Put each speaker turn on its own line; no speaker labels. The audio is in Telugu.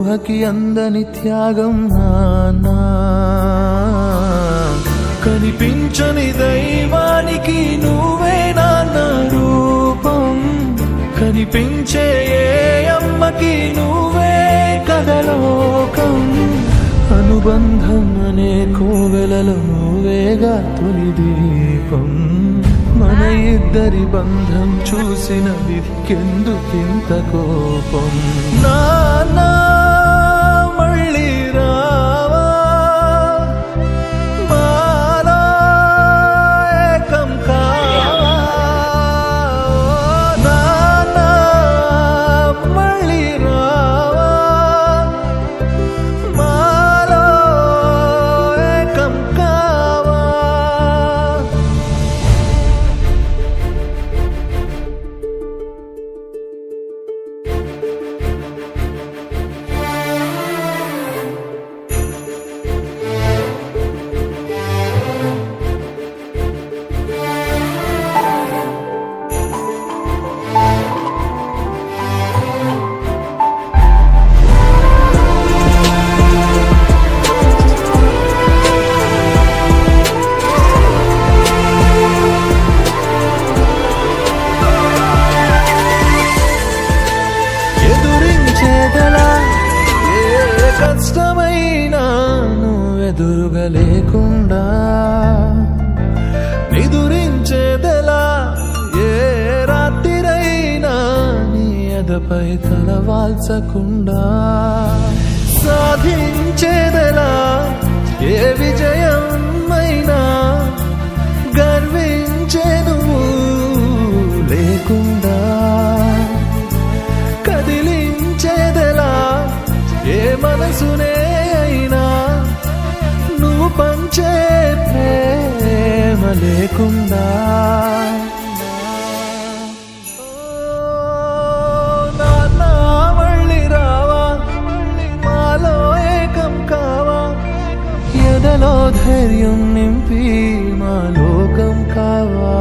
ఊహకి అందని త్యాగం నానా, కనిపించని దైవానికి నువ్వే నాన్న రూపం, కనిపించే ఏ అమ్మకి నువ్వే కథలోకం, అనుబంధం అనే కోవెలలో నువ్వేగా తొలి దీపం, మన ఇద్దరి బంధం చూసిన వికెందుకింత కోపం. నాన్నా మళ్ళీ రావా, మాలో ఏకం కావా, నాన్నా మళ్ళీ రావా, మాలో ఏకం కావా. కష్టమైనా నువ్వెదురుగా లేకుండా నిదురించేదెలా, ఏ రాత్రిరైనా నీ ఎదపై తలవాల్చకుండా సాధించేదెలా, ఏ విజయమైనా గర్వించే నువ్వు లేకుండా కదిలించేదెలా, ఏ మనసునే అయినా నువ్వు పంచే ప్రేమ లేకుండా. నాన్న మళ్ళీ రావా, మాలో ఏకం కావా, ఎదలో ధైర్యం నింపి మా లోకం కావా.